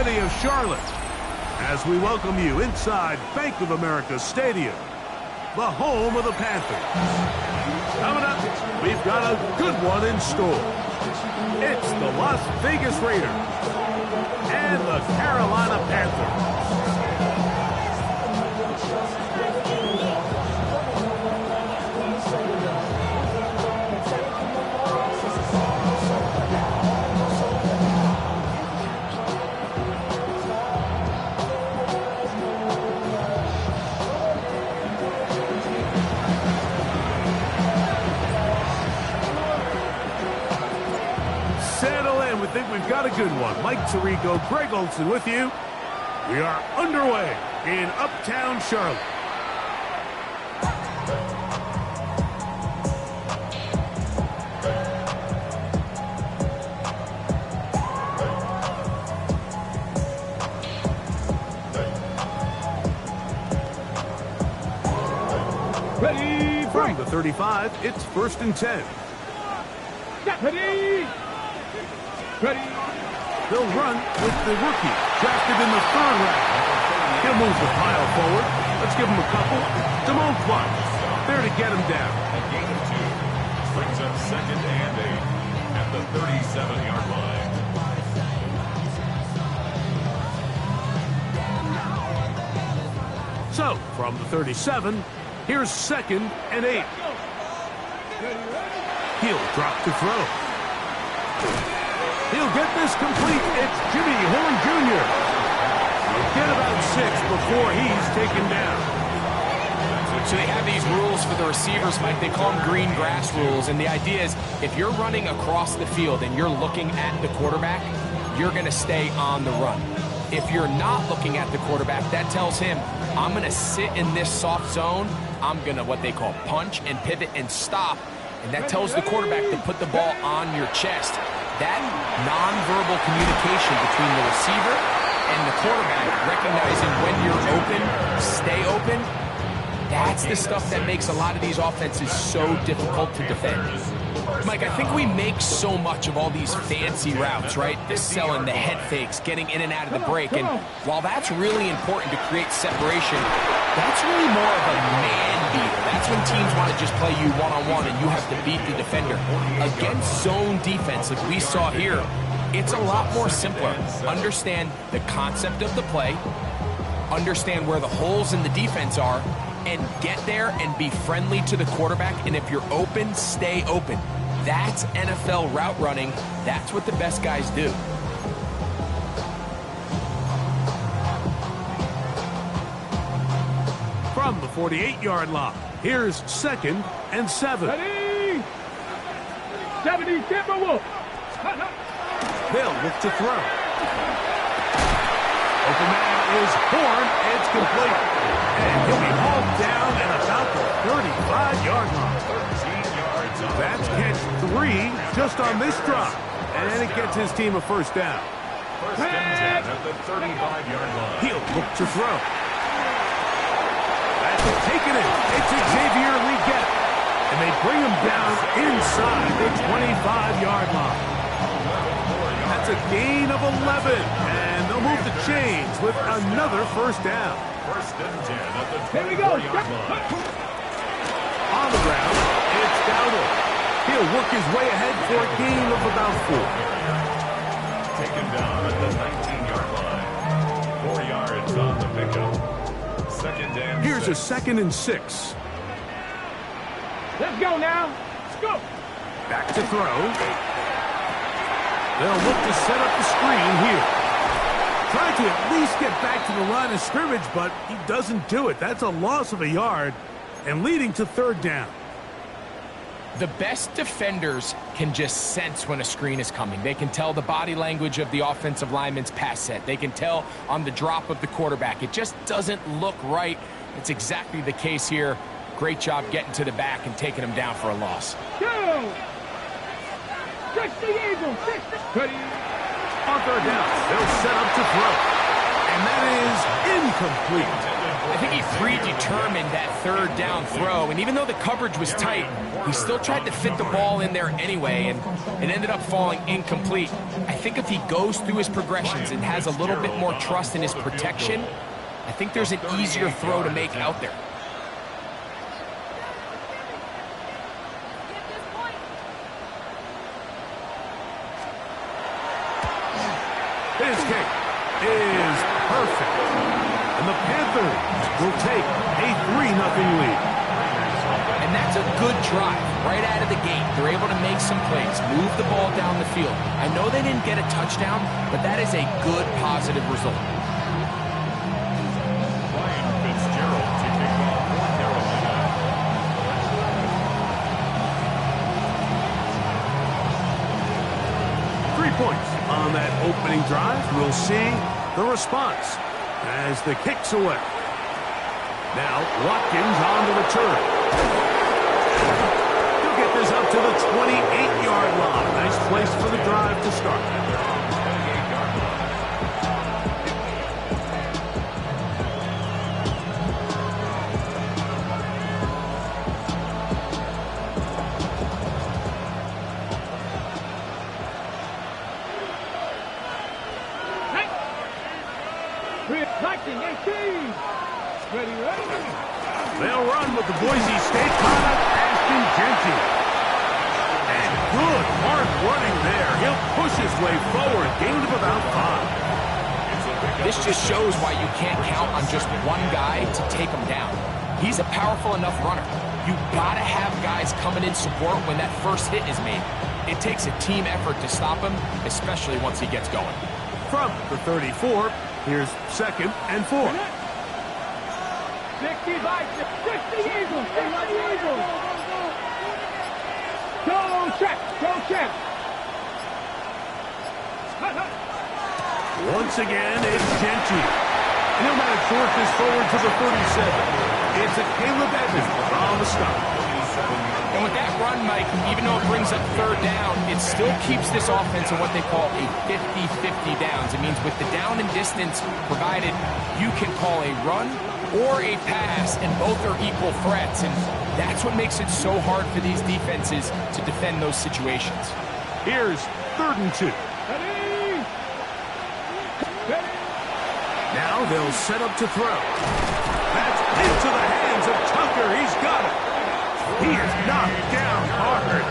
city of Charlotte, as we welcome you inside Bank of America Stadium, the home of the Panthers. Coming up, we've got a good one in store. It's the Las Vegas Raiders and the Carolina Panthers. I think we've got a good one. Mike Tirico, Greg Olsen with you. We are underway in Uptown Charlotte. Ready, from the 35, it's 1st and 10. Ready. Ready. They'll run with the rookie, drafted in the 3rd round. He'll move the pile forward. Let's give him a couple. Damone Clark, there to get him down. A gain of 2 brings up 2nd and 8 at the 37-yard line. So, from the 37, here's 2nd and 8. He'll drop to throw. He'll get this complete. It's Jimmy Horn Jr. He'll get about 6 before he's taken down. So they have these rules for the receivers, Mike. They call them green grass rules. And the idea is if you're running across the field and you're looking at the quarterback, you're going to stay on the run. If you're not looking at the quarterback, that tells him, I'm going to sit in this soft zone. I'm going to what they call punch and pivot and stop. And that tells the quarterback to put the ball on your chest. That nonverbal communication between the receiver and the quarterback, recognizing when you're open, stay open, that's the stuff that makes a lot of these offenses so difficult to defend. Mike, I think we make so much of all these fancy routes, right? The selling, the head fakes, getting in and out of the break. And while that's really important to create separation, that's really more of a man beater. That's when teams want to just play you one-on-one and you have to beat the defender. Against zone defense, like we saw here, it's a lot more simpler. Understand the concept of the play, understand where the holes in the defense are, and get there and be friendly to the quarterback. And if you're open, stay open. That's NFL route running. That's what the best guys do. From the 48-yard line, here's 2nd and 7. Ready. 70 Timberwolves. They'll look to throw. Open man is Horn. It's complete. And he'll be hauled down at about the 35-yard line. 13 yards on That's catch 3 just on this drive. And it gets his team a 1st down. 1st and 10 at the 35-yard line. He'll look to throw. That's it, taken it. It's Xavier Legette. And they bring him down inside the 25-yard line. That's a gain of 11. And they'll move the chains with another 1st down. 1st and 10 at the 24-yard line. On the ground, it's Dowdle. He'll work his way ahead for a gain of about 4. Taken down at the 19-yard line. 4 yards on the pickup. 2nd and Here's 6. a 2nd and 6. Let's go now. Let's go. Back to throw. They'll look to set up the screen here. Trying to at least get back to the line of scrimmage, but he doesn't do it. That's a loss of a yard and leading to 3rd down. The best defenders can just sense when a screen is coming. They can tell the body language of the offensive lineman's pass set. They can tell on the drop of the quarterback. It just doesn't look right. It's exactly the case here. Great job getting to the back and taking him down for a loss. Go. 60 Eagles. 60. Ready. On 3rd down, they'll set up to throw. And that is incomplete. I think he predetermined that third down throw, and even though the coverage was tight, he still tried to fit the ball in there anyway, and it ended up falling incomplete. I think if he goes through his progressions and has a little bit more trust in his protection, I think there's an easier throw to make out there. His kick is perfect. And the Panthers will take a 3-0 lead. And that's a good drive right out of the gate. They're able to make some plays, move the ball down the field. I know they didn't get a touchdown, but that is a good, positive result. Ryan Fitzgerald to kick off for Carolina. 3 points on that opening drive. We'll see the response as the kick's away. Now Watkins on the return. He'll get this up to the 28-yard line. Nice place for the drive to start. They'll run with the Boise State product, Ashton Jeanty. And good hard running there. He'll push his way forward, gain of about 5. This just shows why you can't count on just one guy to take him down. He's a powerful enough runner. You gotta have guys coming in support when that first hit is made. It takes a team effort to stop him, especially once he gets going. From the 34, here's 2nd and 4. 60 Eagles, 60 Eagles. Go check, go check. Once again, it's Jeanty. And he'll manage to work this forward to the 37. It's a Caleb Evans on the stop. And with that run, Mike, even though it brings up third down, it still keeps this offense in what they call a 50-50 downs. It means with the down and distance provided, you can call a run or a pass, and both are equal threats. And that's what makes it so hard for these defenses to defend those situations. Here's 3rd and 2. Ready. Ready. Now they'll set up to throw. That's into the hands of Tucker. He's got it. He is knocked down hard.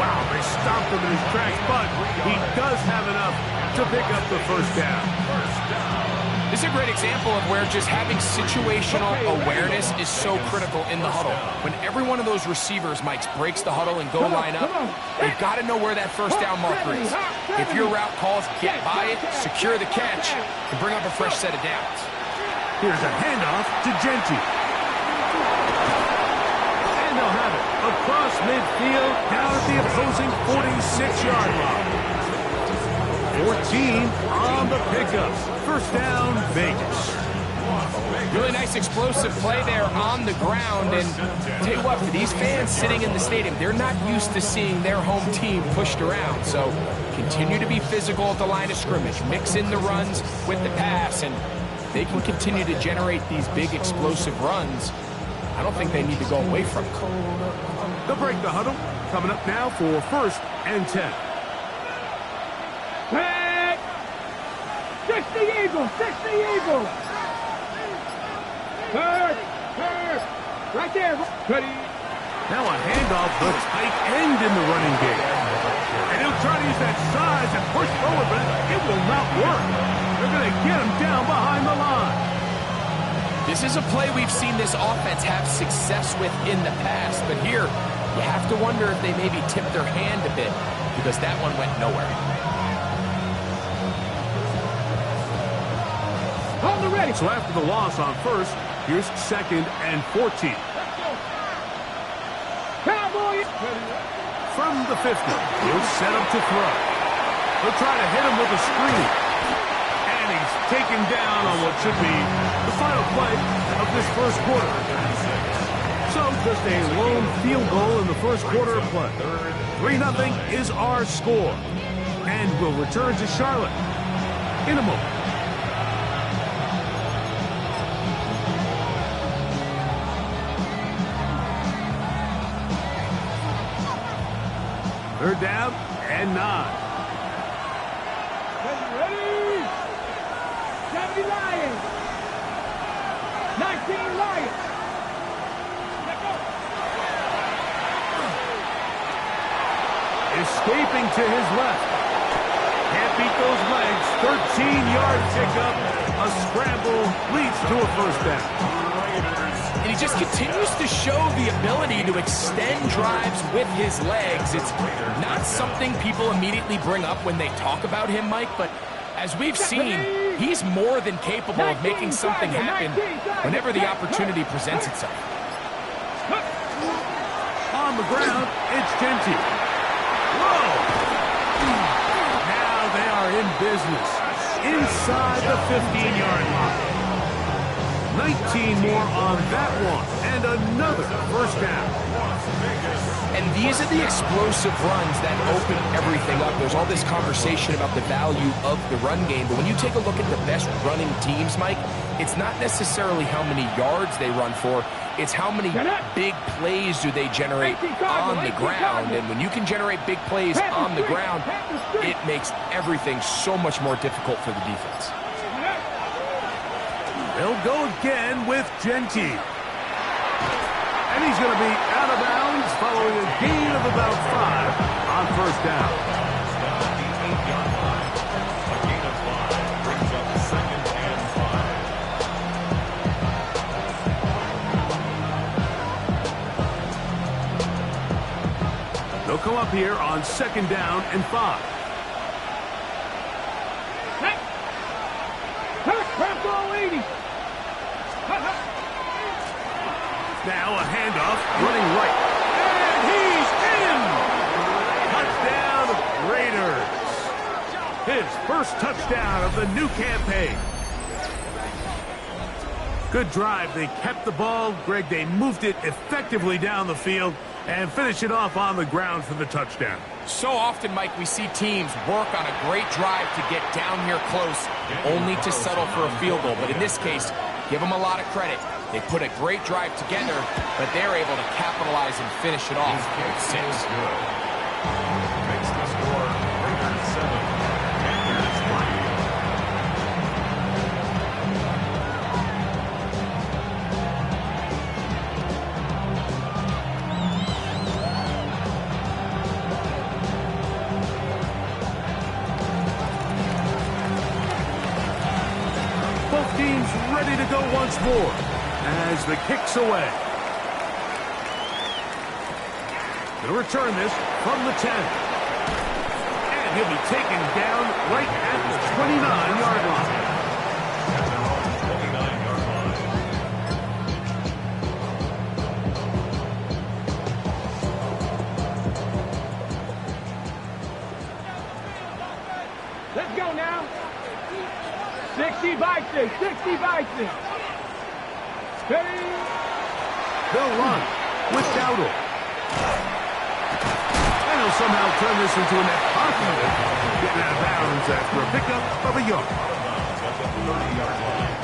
Wow, they stopped him in his tracks, but he does have enough to pick up the first down. This is a great example of where just having situational awareness is so critical in the huddle. When every one of those receivers, Mike, breaks the huddle and go line up, they've got to know where that first down marker is. If your route calls, get by it, secure the catch, and bring up a fresh set of downs. Here's a handoff to Jeanty. And they'll have it across midfield, down at the opposing 46-yard line. 14 on the pickup. First down, Vegas. Really nice explosive play there on the ground. And tell you what, for these fans sitting in the stadium, they're not used to seeing their home team pushed around. So continue to be physical at the line of scrimmage. Mix in the runs with the pass, and they can continue to generate these big explosive runs. I don't think they need to go away from it. They'll break the huddle. Coming up now for 1st and 10. Back. 60 Eagles, 60 Eagles. Third. Right there. Ready. Now a handoff, the tight end in the running game. And he'll try to use that size and push forward, but it will not work. They're going to get him down behind the line. This is a play we've seen this offense have success with in the past, but here you have to wonder if they maybe tipped their hand a bit because that one went nowhere. On the ready. So after the loss on 1st, here's 2nd and 14. Cowboys. From the 50, he'll set up to throw. He'll try to hit him with a screen. And he's taken down on what should be the final play of this first quarter. So just a lone field goal in the first quarter of play. 3-0 is our score. And we'll return to Charlotte in a moment. and 9. Ready? 70 Lions. 19 Lions. Let go. Escaping to his left. Can't beat those legs. 13-yard pickup. A scramble leads to a first down. And he just continues to show the ability to extend drives with his legs. It's not something people immediately bring up when they talk about him, Mike, but as we've seen, he's more than capable of making something happen whenever the opportunity presents itself. On the ground, it's Jeanty. Whoa! Now they are in business. Inside the 15-yard line. 19 more on that one, and another first down. And these are the explosive runs that open everything up. There's all this conversation about the value of the run game, but when you take a look at the best running teams, Mike, it's not necessarily how many yards they run for, it's how many big plays do they generate on the ground. And when you can generate big plays on the ground, it makes everything so much more difficult for the defense. They'll go again with Jeanty. And he's going to be out of bounds following a gain of about 5 on first down. The 8-yard line. A gain of 5 brings up 2nd and 5. They'll come up here on 2nd down and 5. Now a handoff, running right. And he's in! Touchdown, Raiders. His first touchdown of the new campaign. Good drive. They kept the ball. Greg, they moved it effectively down the field and finish it off on the ground for the touchdown. So often, Mike, we see teams work on a great drive to get down here close, only to settle for a field goal. But in this case, give them a lot of credit. They put a great drive together, but they're able to capitalize and finish it off with 6. Makes the score Raiders 7, Panthers 3. Both teams ready to go once more as the kick's away. They'll return this from the 10. And he'll be taken down right at the 29-yard line. At their own 29-yard line. Let's go now. 60 by 6. 60 by 6. Ready? They'll run with Dowdle. And he'll somehow turn this into a net positive, getting out of bounds after a pickup of a yard. At the 30-yard line.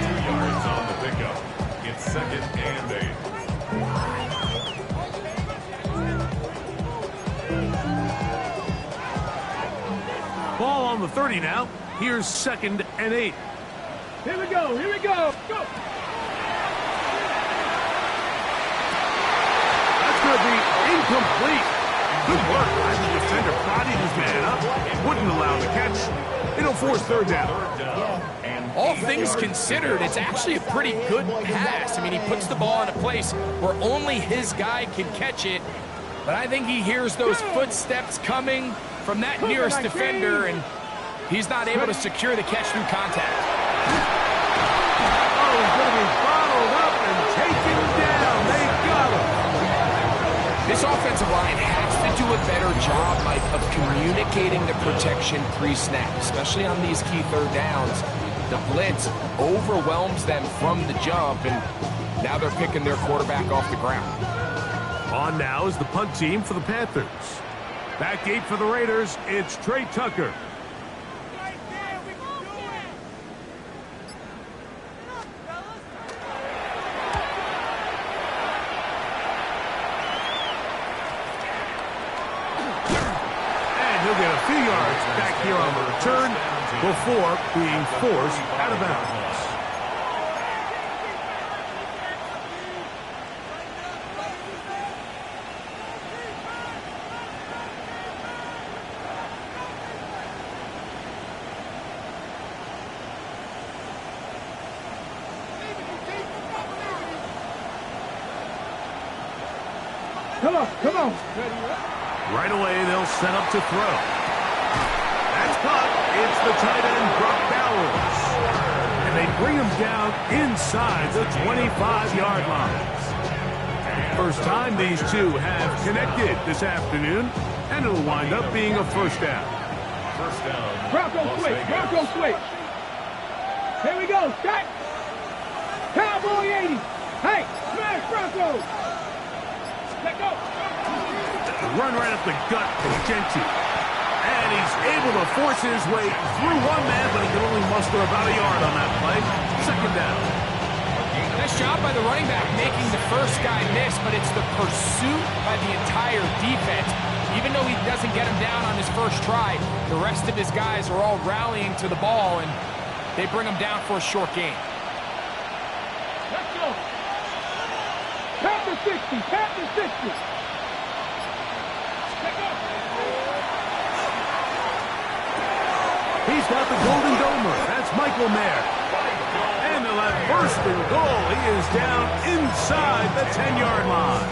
2 yards on the pickup. It's 2nd and 8. Ball on the 30 now. Here's 2nd and 8. Here we go. Here we go. Go. That's going to be incomplete. Good work. As the defender bodied his man up, wouldn't allow the catch. It'll force 3rd down. All things considered, it's actually a pretty good pass. I mean, he puts the ball in a place where only his guy can catch it. But I think he hears those footsteps coming from that nearest defender, and he's not able to secure the catch through contact. Oh, he's going to be bottled up and taken down. They got him. This offensive line has to do a better job, Mike, of communicating the protection pre-snap, especially on these key 3rd downs. The blitz overwhelms them from the jump, and now they're picking their quarterback off the ground. On now is the punt team for the Panthers. Back gate for the Raiders, it's Trey Tucker. And before being forced out of bounds. Come on. Right away, they'll set up to throw. That's caught. It's the tight end, Brock Bowers. And they bring him down inside the 25-yard line. First time these two have connected this afternoon, and it'll wind up being a first down. First down. Bronco Las switch. Vegas. Bronco switch. Here we go. Set. Cowboy 80. Hey, smash Bronco. Let go. Run right up the gut to Genty. And he's able to force his way through one man, but he can only muster about a yard on that play. Second down. Nice job by the running back making the first guy miss, but it's the pursuit by the entire defense. Even though he doesn't get him down on his first try, the rest of his guys are all rallying to the ball, and they bring him down for a short gain. Let's go. Tap the 60. Tap the 60. Let go. He's got the Golden Domer. That's Michael Mayer. And they'll have first and goal. He is down inside the 10-yard line.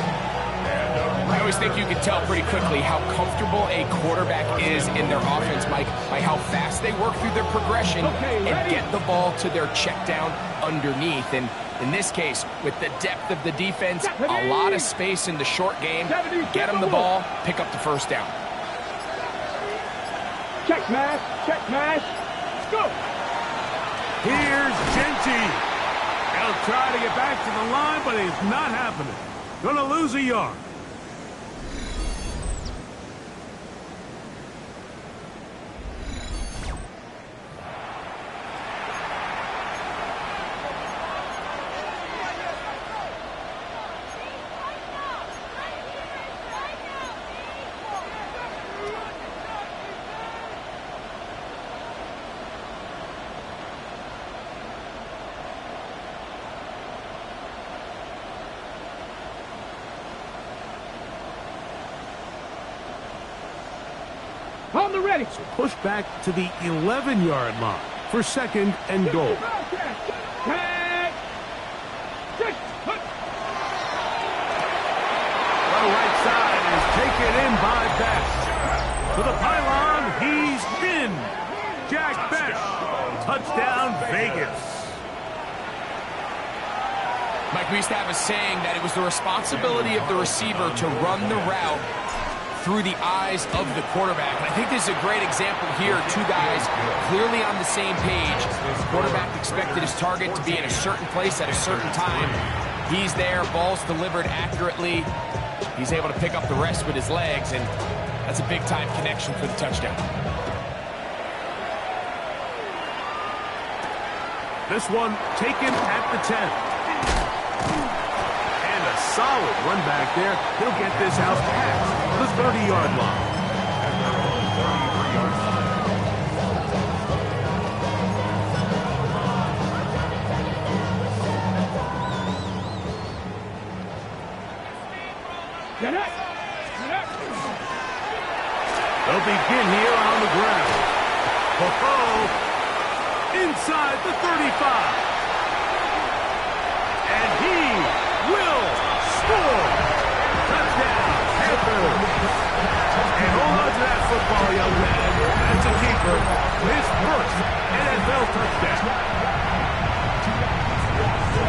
I always think you can tell pretty quickly how comfortable a quarterback is in their offense, Mike, by how fast they work through their progression and get the ball to their check down underneath. And in this case, with the depth of the defense, a lot of space in the short game, get them the ball, pick up the first down. Check mash. Check mash. Let's go. Here's Genty. He'll try to get back to the line, but it's not happening. Gonna lose a yard. On the ready. So push back to the 11-yard line for second and goal. Tag. Six. The right side is taken in by Best. To the pylon, he's in. Jack Best. Touchdown, Vegas. Mike, we used to have a saying that it was the responsibility of the receiver to run the route through the eyes of the quarterback. And I think this is a great example here. Two guys clearly on the same page. The quarterback expected his target to be in a certain place at a certain time. He's there, ball's delivered accurately. He's able to pick up the rest with his legs, and that's a big-time connection for the touchdown. This one taken at the 10. And a solid run back there. He'll get this out past the 30-yard line. At their own 33-yard line. Get up. They'll begin here on the ground. Inside the 35. And he will score. Touchdown, Panthers. And hold on to that football, young man. That's a keeper. His first NFL touchdown.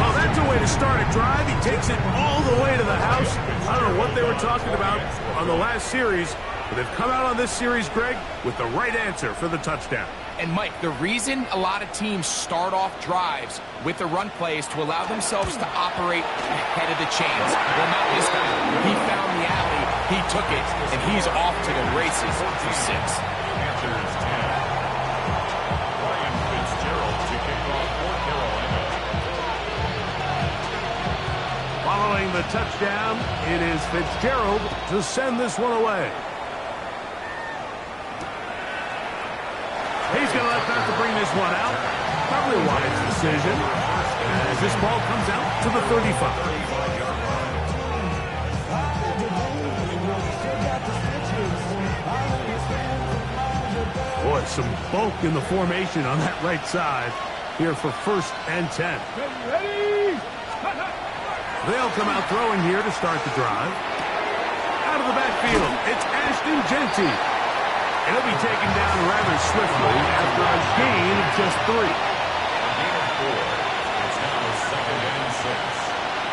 Well, that's a way to start a drive. He takes it all the way to the house. I don't know what they were talking about on the last series, but they've come out on this series, Greg, with the right answer for the touchdown. And Mike, the reason a lot of teams start off drives with the run play is to allow themselves to operate ahead of the chains. Well, not this guy. He found the alley, he took it, and he's off to the races for 6. Panthers 10. Ryan Fitzgerald to kick off for Carolina. Following the touchdown, it is Fitzgerald to send this one away. He's going to let that to bring one out. Probably a wise decision. As this ball comes out to the 35. Boy, some bulk in the formation on that right side here for 1st and 10. Ready? They'll come out throwing here to start the drive. Out of the backfield, it's Ashton Jeanty. And he'll be taken down rather swiftly after a gain of just 3. A gain of 4. It's now 2nd and 6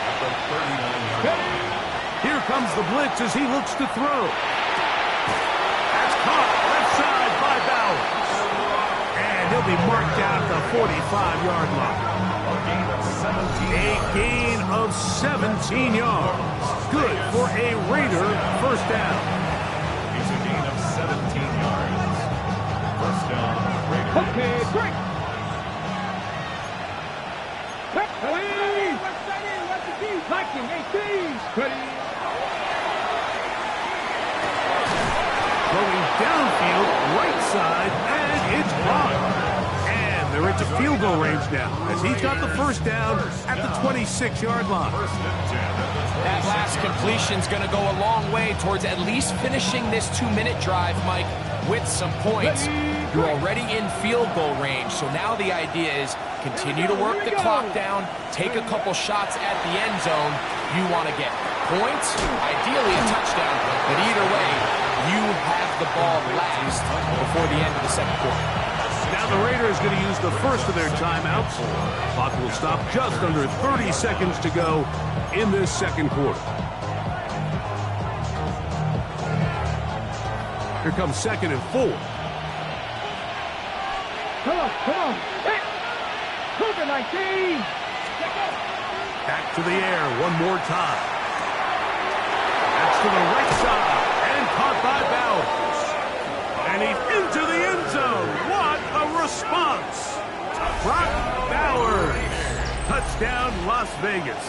at the 39-yard line. Here comes the blitz as he looks to throw. That's caught left side by Bowers. And he'll be marked out at the 45-yard line. A gain of 17. A gain of 17 yards. Good for a Raider 1st down. It's a gain of 17 yards. 1st down, Raiders. Okay, great. Ready? What's the key? Liking 18. Ready? Going downfield, right side, and it's caught. And they're into field goal range now as he's got the 1st down at the 26-yard line. 1st and 10 at the 26. That last completion's going to go a long way towards at least finishing this 2-minute drive, Mike, with some points. You're already in field goal range, so now the idea is continue to work the clock down, take a couple shots at the end zone. You want to get points, ideally a touchdown, but either way, you have the ball last before the end of the 2nd quarter. Now the Raiders going to use the first of their timeouts. Clock will stop just under 30 seconds to go in this 2nd quarter. Here comes 2nd and 4. Come on. Hey! COVID-19. Back to the air one more time. That's to the right side and caught by Bowers. And he's into the end zone. What a response. Brock Bowers. Touchdown, Las Vegas.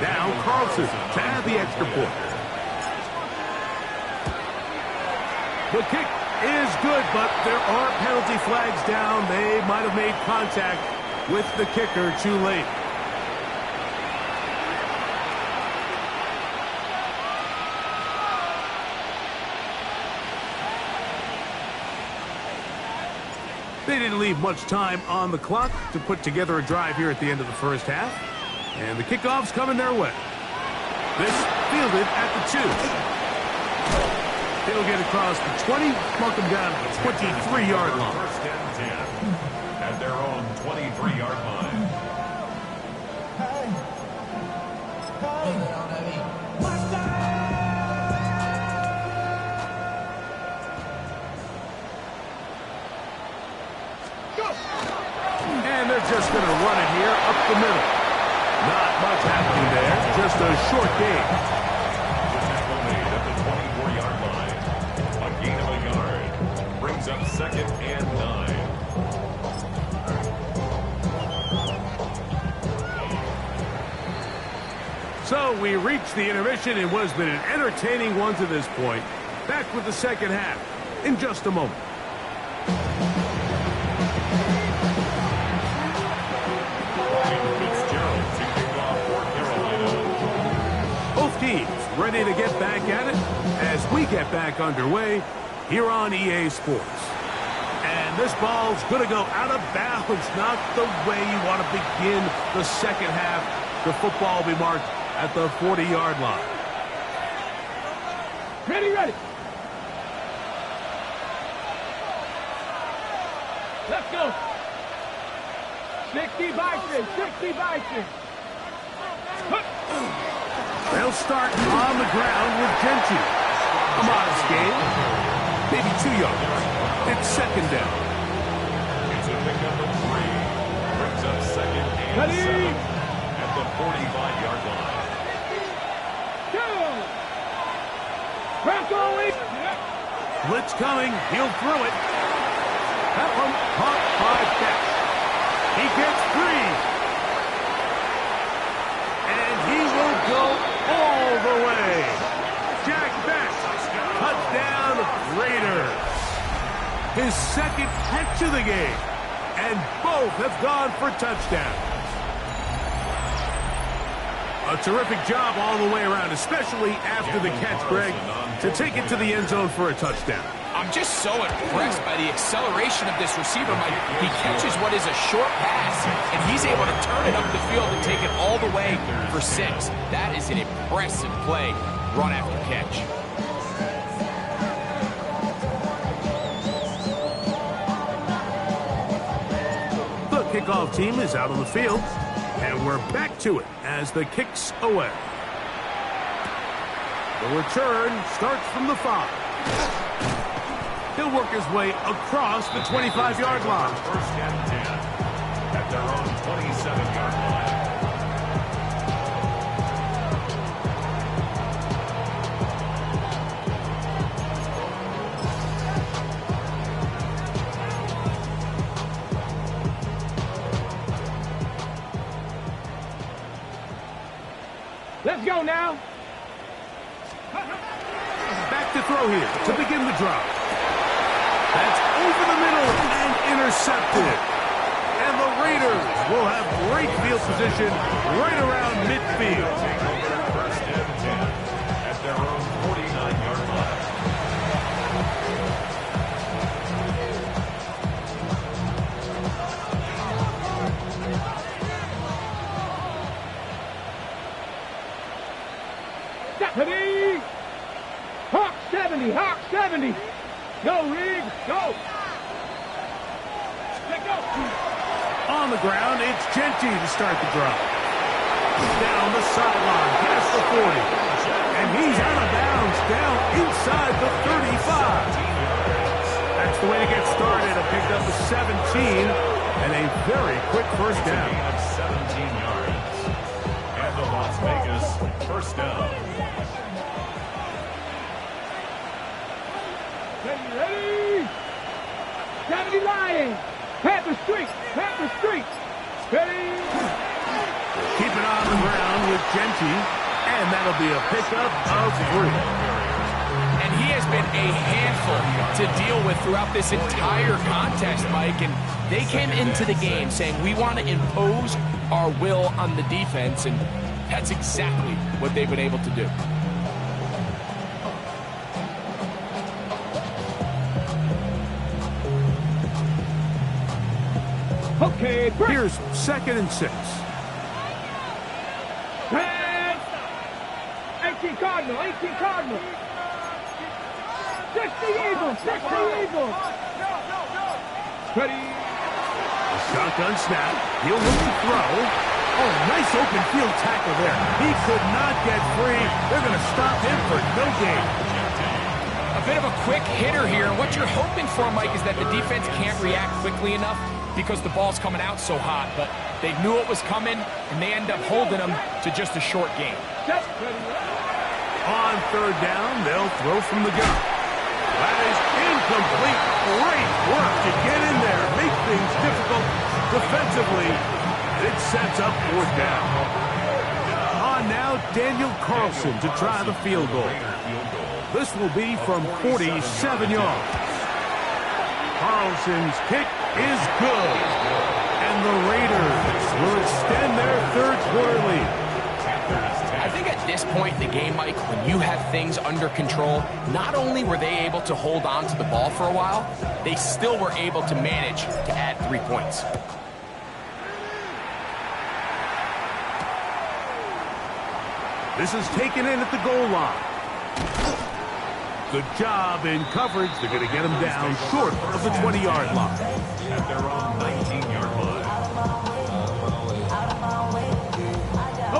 Now Carlson to add the extra point. The kick is good, but there are penalty flags down. They might have made contact with the kicker too late. They didn't leave much time on the clock to put together a drive here at the end of the 1st half. And the kickoff's coming their way. This fielded at the 2. They'll get across the 20, mark them down at the 23-yard line. 1st and 10 at their own 23-yard line. And they're just going to run it here up the middle. Not much happening there, just a short gain. The tackle made at the 24-yard line. A gain of a yard. Brings up 2nd and 9. So we reached the intermission in what has been an entertaining one to this point. Back with the 2nd half in just a moment. Both teams ready to get back at it as we get back underway here on EA Sports. And this ball's going to go out of bounds, not the way you want to begin the 2nd half. The football will be marked at the 40-yard line. Ready. Let's go. 60 by 6. They'll start on the ground with Jeanty. A modest gain, maybe 2 yards. It's 2nd down. It's a pickup of 3. Brings up 2nd and 7 at the 45-yard line. Blitz coming. He'll throw it. That one caught by Beck. He gets 3. his second catch of the game. And both have gone for touchdowns. A terrific job all the way around, especially after the catch, Greg, to take it to the end zone for a touchdown. I'm just so impressed by the acceleration of this receiver, Mike. He catches what is a short pass, and he's able to turn it up the field and take it all the way for 6. That is an impressive play, run after catch. The kickoff team is out on the field, and we're back to it as the kick's away. The return starts from the 5. He'll work his way across the 25-yard line. First and 10 at their own 27-yard line. Let's go now. Back to throw here to begin the drive. That's over the middle and intercepted. And the Raiders will have great field position right around midfield. First and 10 at their own 49-yard line. Ready? Hawk 70, Hawk 70. Go, Reed, go. Let go. On the ground, it's Genty to start the drive. Down the sideline, past the 40. And he's out of bounds, down inside the 35. That's the way to get started. A pick up of 17 and a very quick first down. Gain of 17 yards. And the Las Vegas first down. Ready? 70 Lions. Panther Street. Panther Street. Ready? Keep it on the ground with Genty, and that'll be a pickup of 3. And he has been a handful to deal with throughout this entire contest, Mike. And they came into the game saying, we want to impose our will on the defense, and that's exactly what they've been able to do. Okay, break. Here's 2nd and 6. Pass. 18 Cardinal, 18 Cardinal. 60 Eagles, 60 Eagles. Ready? Shotgun snap. He'll look to throw. Oh, nice open field tackle there. He could not get free. They're going to stop him for no gain. A bit of a quick hitter here. And what you're hoping for, Mike, is that the defense can't react quickly enough because the ball's coming out so hot. But they knew it was coming, and they end up holding them to just a short game. On 3rd down, they'll throw from the gun. That is incomplete. Great work to get in there, make things difficult defensively. It sets up 4th down. On now, Daniel Carlson to try the field goal. This will be from 47 yards. Carlson's kick is good. And the Raiders will extend their 3rd quarter lead. I think at this point in the game, Mike, when you have things under control, not only were they able to hold on to the ball for a while, they still were able to manage to add 3 points. This is taken in at the goal line. Good job in coverage. They're going to get him down short of the 20-yard line. At their own 19-yard line.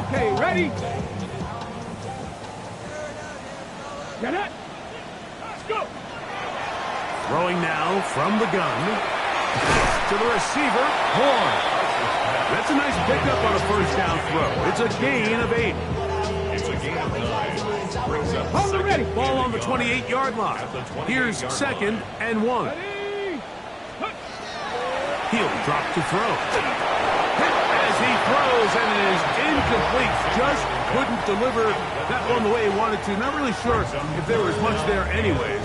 Okay, ready? Get it? Let's go. Throwing now from the gun. To the receiver, Horn. That's a nice pickup on a first down throw. It's a gain of 8. It's a gain of 9. Brings up Hold second. ready. Ball on the 28-yard line. Here's 2nd and 1. Ready? He'll drop to throw. As he throws, and it is incomplete. Just couldn't deliver that one the way he wanted to. Not really sure if there was much there anyways.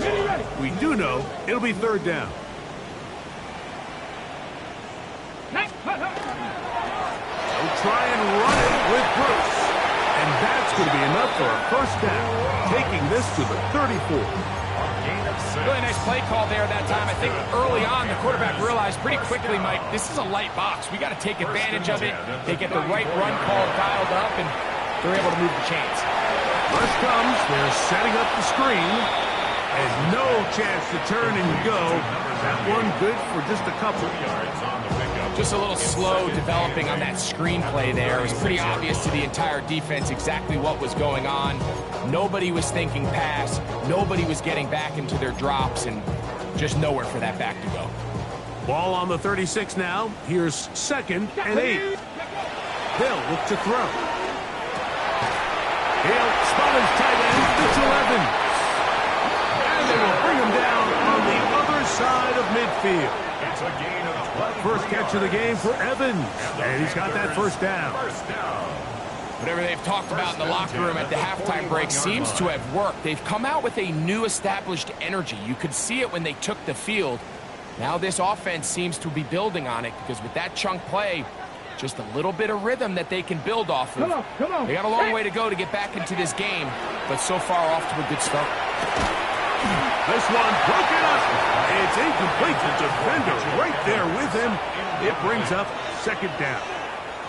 We do know it'll be 3rd down. and run it with Bruce. And that's going to be enough for a first down, taking this to the 34. Really nice play call there that time. I think early on the quarterback realized pretty quickly, Mike, this is a light box. We got to take advantage of it. They get the right run call dialed up, and they're able to move the chains. Rush comes. They're setting up the screen. And no chance to turn and go. That one good for just a couple. Just a little slow developing on that screenplay there. It was pretty obvious to the entire defense exactly what was going on. Nobody was thinking pass. Nobody was getting back into their drops, and just nowhere for that back to go. Ball on the 36 now. Here's 2nd and 8. They'll look to throw. He'll spot his tight end, Mitchell Evans. And they will bring him down on the other side of midfield. It's a gain of 12. First catch of the game for Evans. And he's got that first down. Whatever they've talked about in the locker room at the halftime break seems to have worked. They've come out with a new established energy. You could see it when they took the field. Now this offense seems to be building on it, because with that chunk play, just a little bit of rhythm that they can build off of. Come on. They got a long way to go to get back into this game, but so far off to a good start. This one broken up. It's incomplete. The defender right there with him. It brings up 2nd down.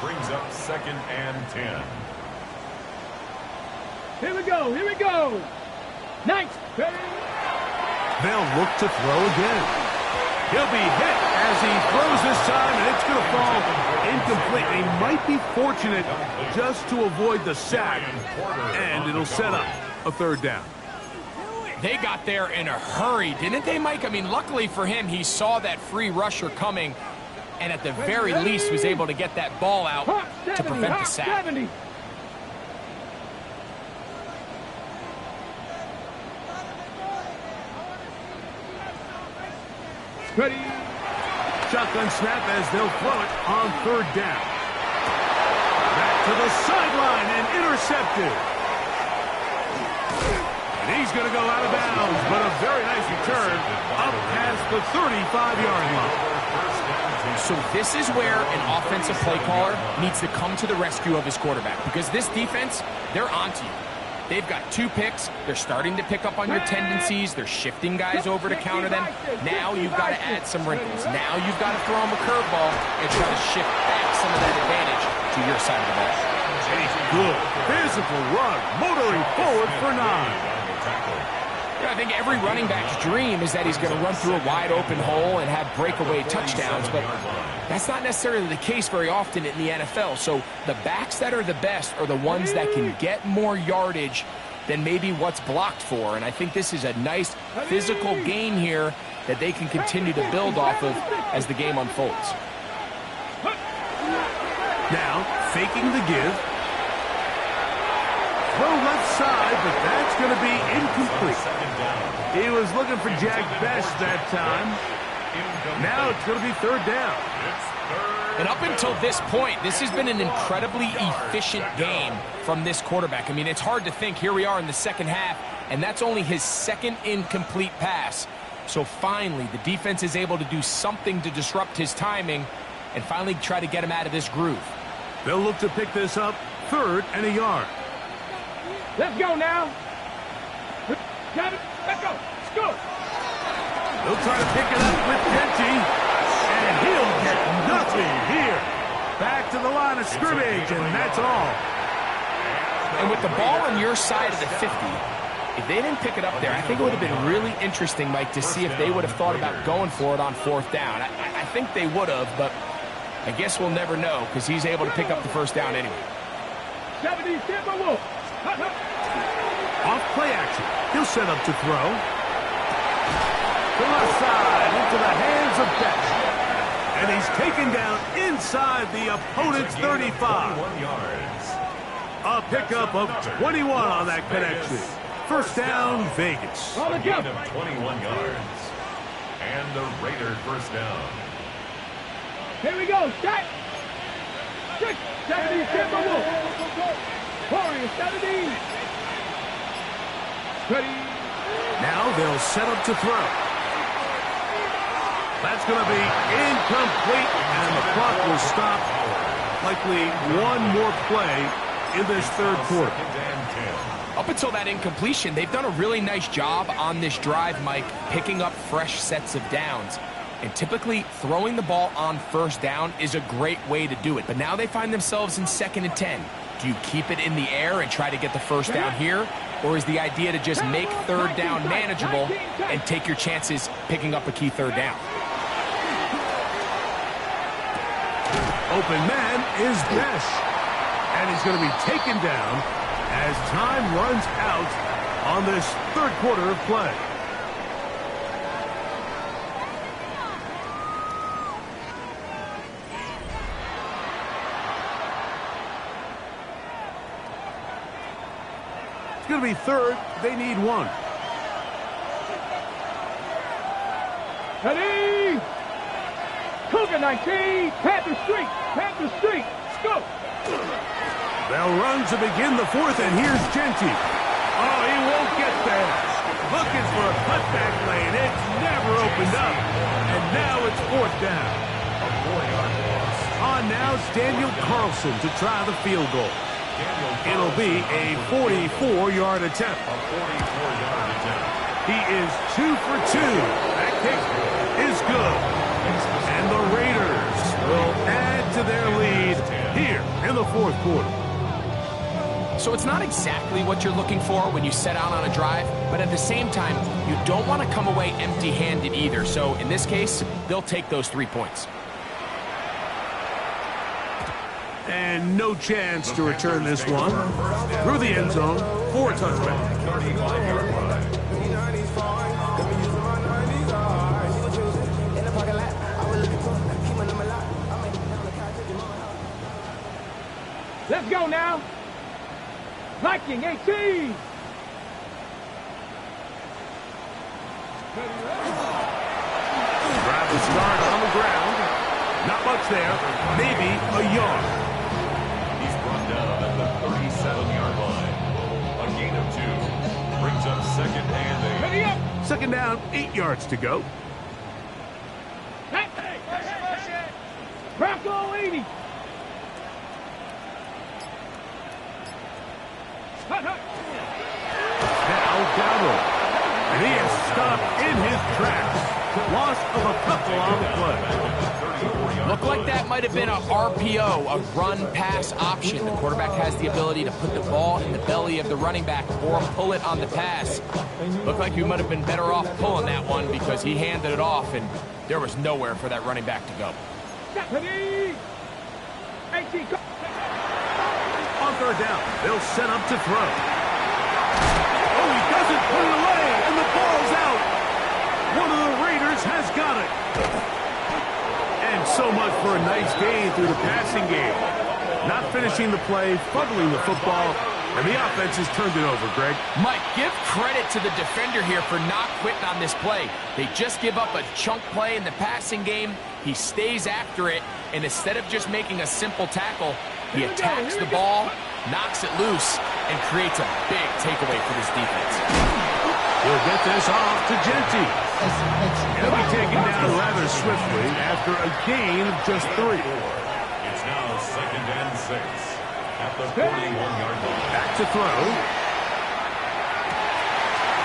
Brings up 2nd and 10. Here we go. Nice. They'll look to throw again. He'll be hit as he throws this time, and it's going to fall incomplete. They might be fortunate just to avoid the sack, and it'll set up a 3rd down. They got there in a hurry, didn't they, Mike? I mean, luckily for him, he saw that free rusher coming, and at the very least was able to get that ball out to prevent the sack. 70. Ready. Shotgun snap as they'll throw it on 3rd down. Back to the sideline and intercepted. And he's going to go out of bounds, but a very nice return up past the 35-yard line. So this is where an offensive play caller needs to come to the rescue of his quarterback, because this defense, they're onto you. They've got 2 picks. They're starting to pick up on your tendencies. They're shifting guys over to counter them. Now you've got to add some wrinkles. Now you've got to throw them a curveball and try to shift back some of that advantage to your side of the ball. Good physical run, motoring forward for 9. I think every running back's dream is that he's going to run through a wide open hole and have breakaway touchdowns, but that's not necessarily the case very often in the NFL. So the backs that are the best are the ones that can get more yardage than maybe what's blocked for. And I think this is a nice physical gain here that they can continue to build off of as the game unfolds. Now, faking the give. Throw left side, but that's going to be incomplete. He was looking for Jack Best that time. Now it's going to be 3rd down. And up until this point, this has been an incredibly efficient game from this quarterback. I mean, it's hard to think. Here we are in the 2nd half, and that's only his 2nd incomplete pass. So finally, the defense is able to do something to disrupt his timing and finally try to get him out of this groove. They'll look to pick this up 3rd and a yard. Let's go now. Got it. Let's go. Let's go. They'll try to pick it up with Denty, and he'll get nothing here. Back to the line of scrimmage, and that's all. And with the ball on your side of the 50, if they didn't pick it up there, I think it would have been really interesting, Mike, to see if they would have thought about going for it on 4th down. I think they would have, but I guess we'll never know, because he's able to pick up the first down anyway. 70, Tampa Wolf. Off play action. He'll set up to throw. To left side, into the hands of Best. And he's taken down inside the opponent's 35. 21 yards. A pickup of 21 on that connection. First down, Vegas. On the A gain jump. of 21 yards. And the Raiders first down. Here we go. Shot. 70, Tampa Wolf. Warriors, 70. Ready. Now they'll set up to throw. That's going to be incomplete, and the clock will stop Likely one more play in this third quarter. Up until that incompletion, they've done a really nice job on this drive, Mike, picking up fresh sets of downs. And typically, throwing the ball on first down is a great way to do it. But now they find themselves in 2nd and 10. Do you keep it in the air and try to get the first down here? Or is the idea to just make third down manageable and take your chances picking up a key third down? Open man is Besh. And he's going to be taken down as time runs out on this third quarter of play. It's going to be third. They need one. Ready? Cougar 19, Panther Street, Panther Street, scoop. They'll run to begin the fourth, and here's Genty. Oh, he won't get there. Looking for a cutback lane. It's never opened up. And now it's 4th down. On now is Daniel Carlson to try the field goal. It'll be a 44-yard attempt. He is 2 for 2. That kick is good. And the Raiders will add to their lead here in the fourth quarter. So it's not exactly what you're looking for when you set out on a drive, but at the same time, you don't want to come away empty-handed either. So in this case, they'll take those 3 points. And no chance to return this one. Through the end zone for a touchback. Let's go now. Viking 18. Drive will start on the ground. Not much there. Maybe a yard. He's brought down at the 37-yard line. A gain of 2. Brings up 2nd and 8. Ready up. 2nd down, 8 yards to go. Hey. Bronco 80. Now Dowdle. And he is stopped in his tracks. Loss of a couple on the play. Looked like that might have been a RPO, a run-pass option. The quarterback has the ability to put the ball in the belly of the running back or pull it on the pass. Looked like you might have been better off pulling that one because he handed it off, and there was nowhere for that running back to go. Ready. 18. On 3rd down, they'll set up to throw. Oh, he doesn't put it away, and the ball's out. One of the Raiders has got it. And so much for a nice gain through the passing game. Not finishing the play, fumbling the football, and the offense has turned it over, Greg. Mike, give credit to the defender here for not quitting on this play. They just give up a chunk play in the passing game. He stays after it, and instead of just making a simple tackle, he attacks the ball, knocks it loose, and creates a big takeaway for this defense. He'll get this off to Genty. He'll be taken down rather swiftly after a gain of just 3. It's now 2nd and 6 at the 41-yard line. Back to throw.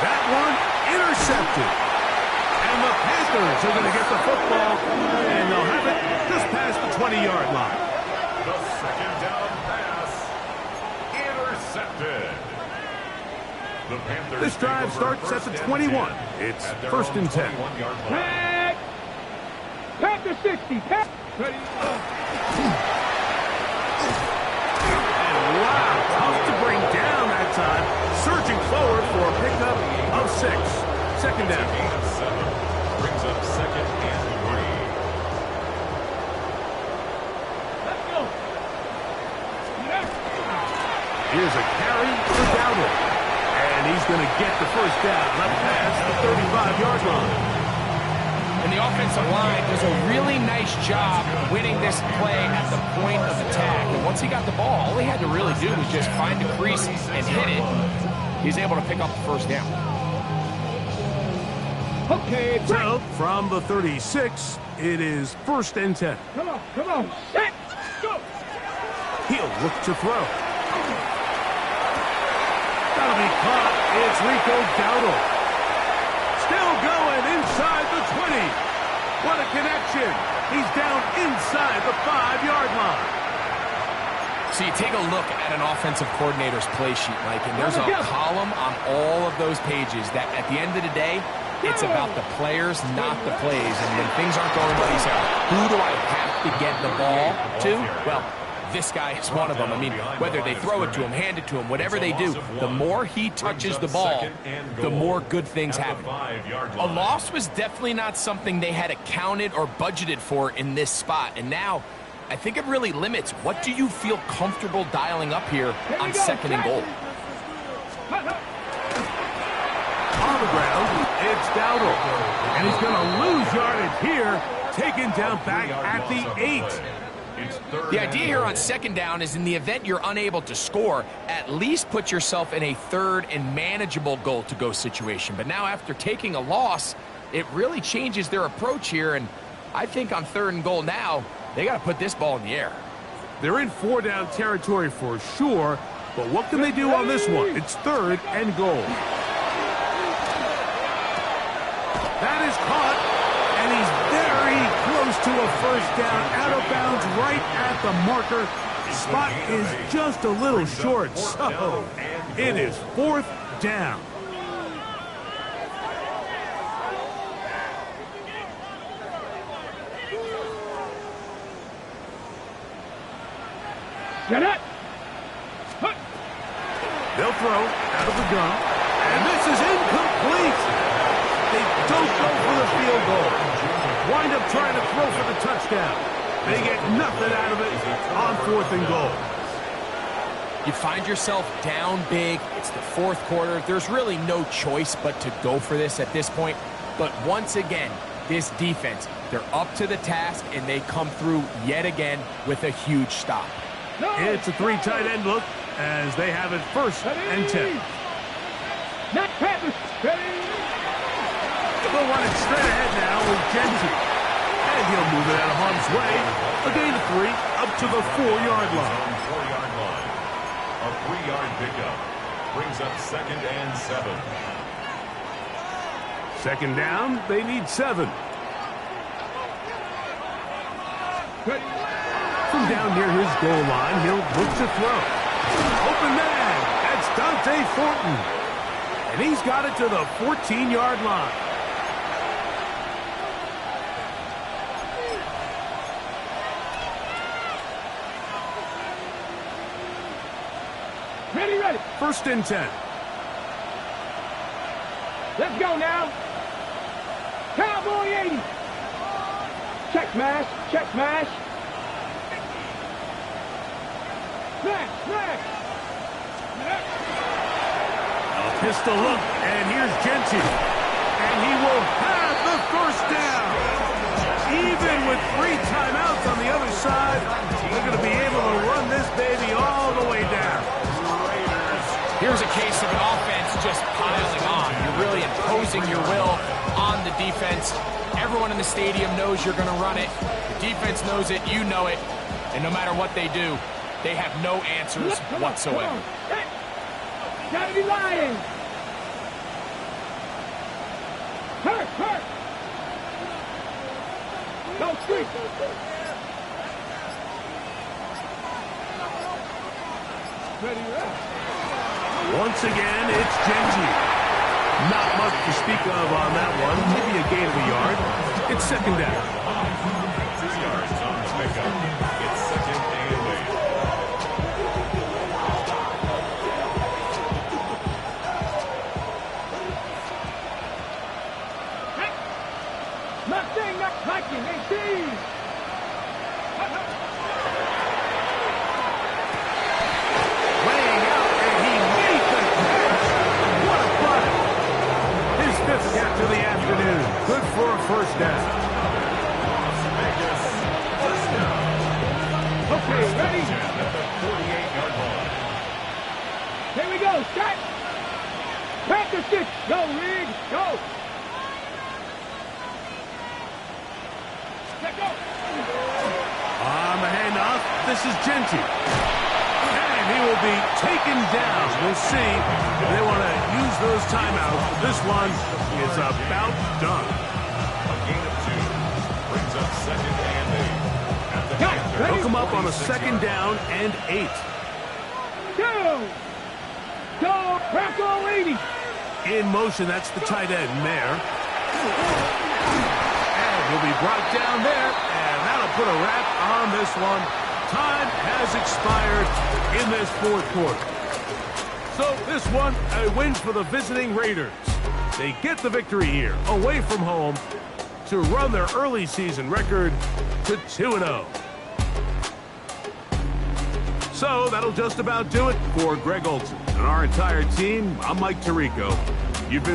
That one intercepted. And the Panthers are going to get the football, and they'll have it just past the 20-yard line. The 2nd down pass intercepted. The Panthers This drive starts at the 21. It's 1st and 10. Panther 60. Ready. And wow, tough to bring down that time. Surging forward for a pickup of 6. 2nd down. Gain of 7 brings up 2nd and 3. Let's go. Yes. Here's a carry for Dowdle. And he's going to get the first down up past the 35-yard line. And the offensive line does a really nice job winning this play at the point of attack. And once he got the ball, all he had to really do was just find the crease and hit it. He's able to pick up the first down. Okay, So, from the 36, it is 1st and 10. Come on. Set. Go. He'll look to throw. That'll be caught. It's Rico Dowdle. Still going inside the 20. What a connection. He's down inside the 5-yard line. So you take a look at an offensive coordinator's play sheet, Mike, and there's a column on all of those pages that at the end of the day, it's about the players, not the plays. And when things aren't going well, you say, who do I have to get the ball to? Well, this guy is one of them. I mean, whether they throw it to him, hand it to him, whatever they do, the more he touches the ball, the more good things happen. A loss was definitely not something they had accounted or budgeted for in this spot. And now, I think it really limits. What do you feel comfortable dialing up here on 2nd and goal? On the ground, it's Dowdle. And he's going to lose yardage here, taken down back at the 8. The idea here on 2nd down is in the event you're unable to score, at least put yourself in a 3rd and manageable goal-to-go situation. But now after taking a loss, it really changes their approach here. And I think on 3rd and goal now, they got to put this ball in the air. They're in 4-down territory for sure, but what can they do on this one? It's 3rd and goal. That is caught, and he's very close to a 1st down, out of bounds right at the marker. Spot is just a little short, so it is 4th down. Get it! They'll throw out of the gun, and this is incomplete. They don't go for the field goal. Wind up trying to throw for the touchdown. They get nothing out of it on 4th and goal. You find yourself down big. It's the 4th quarter. There's really no choice but to go for this at this point. But once again, this defense, they're up to the task, and they come through yet again with a huge stop. It's a 3 tight end look as they have it 1st and 10. Not Panthers. They'll run it straight ahead now with Genty. And he'll move it out of harm's way. A gain of 3 up to the 4-yard line. 4-yard line. A 3-yard pickup brings up 2nd and 7. 2nd down, they need 7. From down near his goal line, he'll look to throw. Open man, that's Dante Thornton. And he's got it to the 14-yard line. Ready. 1st and 10. Let's go now. Cowboy 80. Check smash. Smash. A pistol look, and here's Genty. And he will have the 1st down. Even with 3 timeouts on the other side, they're going to be able to run this baby all the way down. Here's a case of an offense just piling on. You're really imposing your will on the defense. Everyone in the stadium knows you're going to run it. The defense knows it, you know it. And no matter what they do, they have no answers whatsoever. Gotta be lying. Hurt. Go street. Once again, it's Genty. Not much to speak of on that one. Maybe a gain of a yard. It's 2nd down. 2 yards on the pickup. It's 2nd and 8. Mustang not hiking, they see. Laying out, and he made the catch. What a play. His 5th catch of the afternoon. Good for a 1st down. Okay, ready? At the 48-yard line. Here we go, set. Panther 6, go, Reed, go. Let go. On the handoff, this is Genty. And he will be taken down. We'll see if they want to use those timeouts. This one is about done. A gain of 2 brings up second and 8. At the Panthers. They'll come up on a second down and 8. Go, Crackle 80. In motion, that's the tight end, Mayer. And he'll be brought down there, and that'll put a wrap on this one. Time has expired in this fourth quarter. So this one, a win for the visiting Raiders. They get the victory here, away from home, to run their early season record to 2-0. So that'll just about do it for Greg Olsen and our entire team. I'm Mike Tirico. You've been